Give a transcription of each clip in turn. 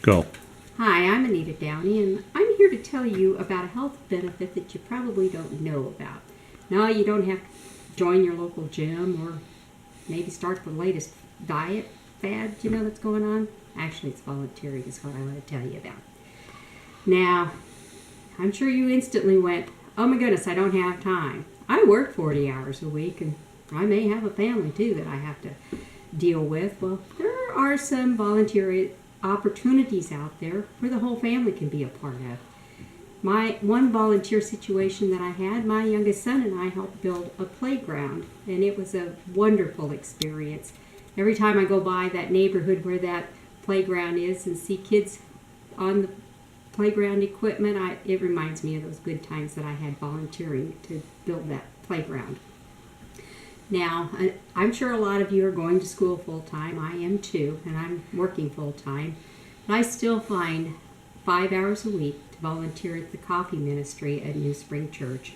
Go. Hi, I'm Anita Downey, and I'm here to tell you about a health benefit that you probably don't know about. No, you don't have to join your local gym or maybe start the latest diet fad that's going on. Actually, it's volunteering is what I want to tell you about. Now, I'm sure you instantly went, oh my goodness, I don't have time. I work 40 hours a week, and I may have a family too that I have to deal with. Well, there are some volunteer opportunities out there where the whole family can be a part of. My one volunteer situation that I had, my youngest son and I helped build a playground, and it was a wonderful experience. Every time I go by that neighborhood where that playground is and see kids on the playground equipment, it reminds me of those good times that I had volunteering to build that playground. Now, I'm sure a lot of you are going to school full time. I am too, and I'm working full time. But I still find 5 hours a week to volunteer at the coffee ministry at New Spring Church.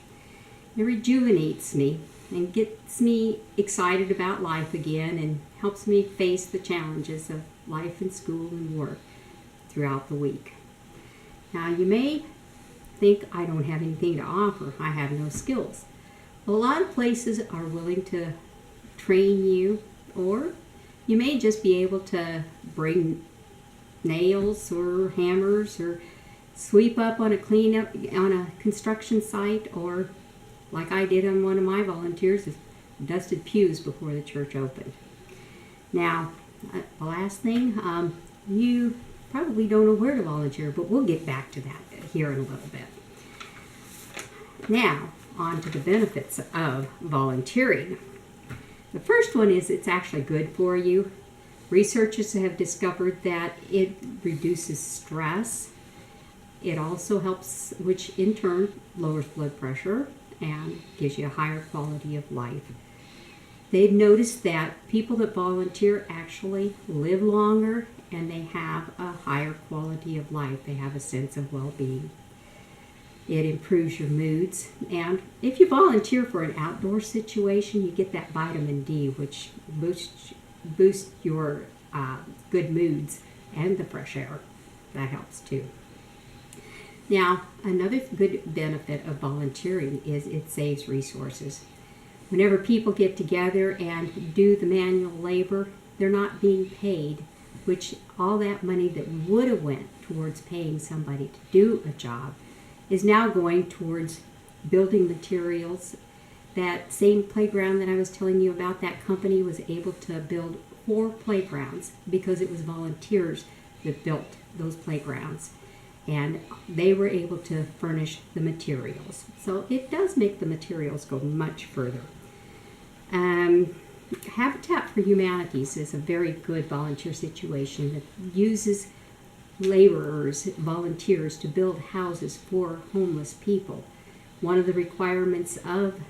It rejuvenates me and gets me excited about life again and helps me face the challenges of life and school and work throughout the week. Now, you may think I don't have anything to offer. I have no skills. A lot of places are willing to train you, or you may just be able to bring nails or hammers or sweep up on a construction site, or like I did on one of my volunteers, is dusted pews before the church opened. Now, the last thing, you probably don't know where to volunteer, but we'll get back to that here in a little bit. Now, on to the benefits of volunteering. The first one is it's actually good for you. Researchers have discovered that it reduces stress. It also helps, which in turn lowers blood pressure and gives you a higher quality of life. They've noticed that people that volunteer actually live longer and they have a higher quality of life. They have a sense of well-being. It improves your moods, and if you volunteer for an outdoor situation, you get that vitamin D, which boosts your good moods, and the fresh air. That helps too. Now, another good benefit of volunteering is it saves resources. Whenever people get together and do the manual labor, they're not being paid, which all that money that would have went towards paying somebody to do a job is now going towards building materials. That same playground that I was telling you about, that company was able to build 4 playgrounds because it was volunteers that built those playgrounds. And they were able to furnish the materials. So it does make the materials go much further. Habitat for Humanities is a very good volunteer situation that uses laborers, volunteers, to build houses for homeless people. One of the requirements of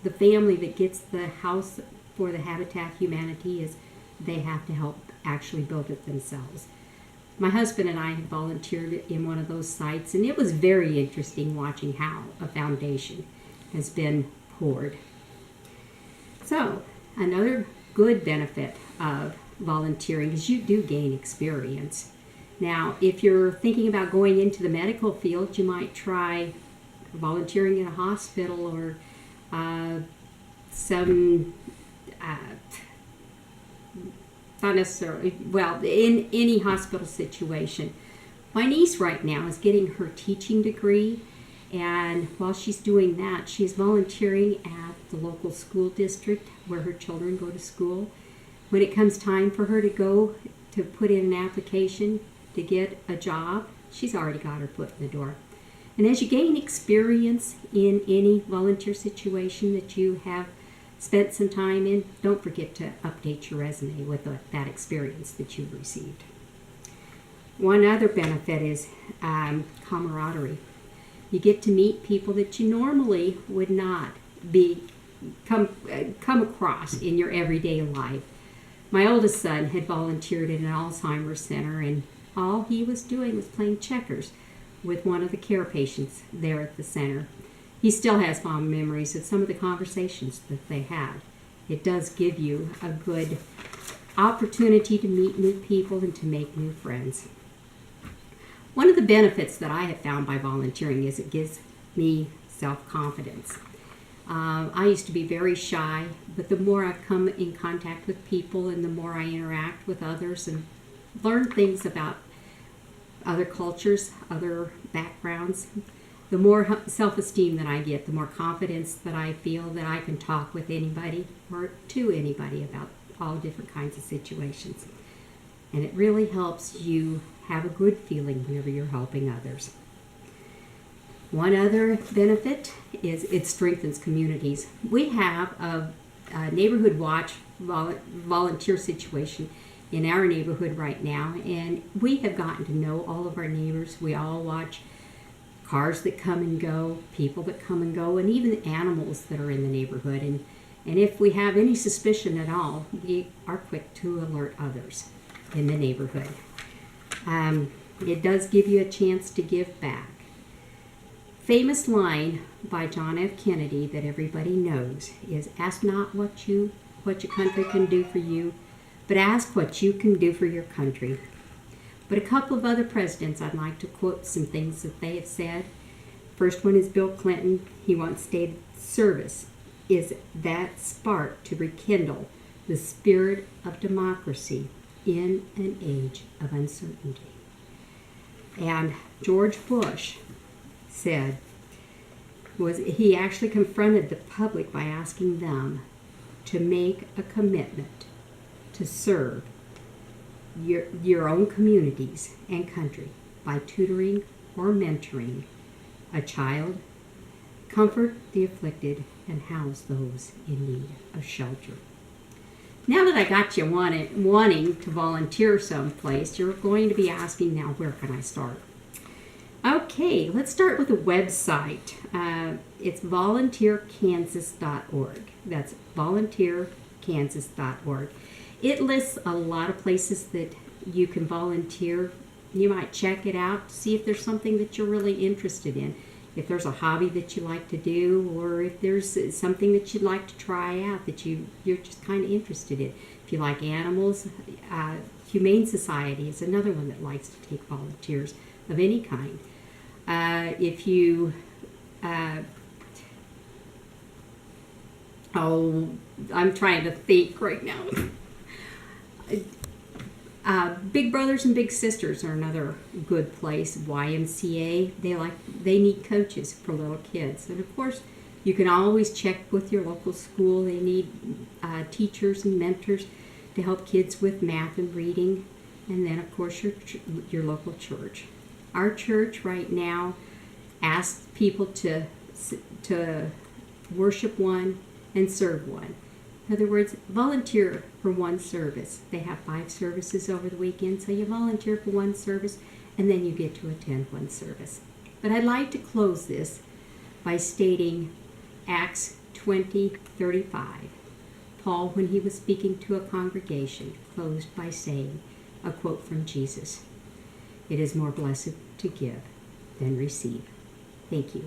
the family that gets the house for the Habitat Humanity is they have to help actually build it themselves. My husband and I had volunteered in one of those sites, and it was very interesting watching how a foundation has been poured. So, another good benefit of volunteering is you do gain experience. Now, if you're thinking about going into the medical field, you might try volunteering in a hospital or not necessarily, well, in any hospital situation. My niece right now is getting her teaching degree, and while she's doing that, she's volunteering at the local school district where her children go to school. When it comes time for her to go to put in an application to get a job, she's already got her foot in the door. And as you gain experience in any volunteer situation that you have spent some time in, don't forget to update your resume with that experience that you've received. One other benefit is camaraderie. You get to meet people that you normally would not come across in your everyday life. My oldest son had volunteered in an Alzheimer's center, and all he was doing was playing checkers with one of the care patients there at the center. He still has fond memories of some of the conversations that they had. It does give you a good opportunity to meet new people and to make new friends. One of the benefits that I have found by volunteering is it gives me self-confidence. I used to be very shy, but the more I come in contact with people and the more I interact with others and learn things about other cultures, other backgrounds, the more self-esteem that I get, the more confidence that I feel that I can talk with anybody or to anybody about all different kinds of situations. And it really helps you have a good feeling whenever you're helping others. One other benefit is it strengthens communities. We have a neighborhood watch volunteer situation in our neighborhood right now, and we have gotten to know all of our neighbors. We all watch cars that come and go, people that come and go, and even animals that are in the neighborhood. And if we have any suspicion at all, we are quick to alert others in the neighborhood. It does give you a chance to give back. Famous line by John F. Kennedy that everybody knows is, ask not what your country can do for you, but ask what you can do for your country. But a couple of other presidents, I'd like to quote some things that they have said. First one is Bill Clinton. He once stated, service is that spark to rekindle the spirit of democracy in an age of uncertainty. And George Bush said, he actually confronted the public by asking them to make a commitment to serve your own communities and country by tutoring or mentoring a child, comfort the afflicted, and house those in need of shelter. Now that I got you wanting to volunteer someplace, you're going to be asking now, where can I start? Okay, let's start with a website. It's volunteerkansas.org. That's volunteerkansas.org. It lists a lot of places that you can volunteer. You might check it out to see if there's something that you're really interested in. If there's a hobby that you like to do, or if there's something that you'd like to try out that you're just kind of interested in. If you like animals, Humane Society is another one that likes to take volunteers of any kind. If you, I'm trying to think right now. Big Brothers and Big Sisters are another good place. YMCA, they need coaches for little kids. And of course, you can always check with your local school. They need teachers and mentors to help kids with math and reading. And then of course your local church. Our church right now asks people to worship one and serve one. In other words, volunteer for one service. They have 5 services over the weekend, so you volunteer for one service, and then you get to attend one service. But I'd like to close this by stating Acts 20:35. Paul, when he was speaking to a congregation, closed by saying, a quote from Jesus, "It is more blessed to give than receive." Thank you.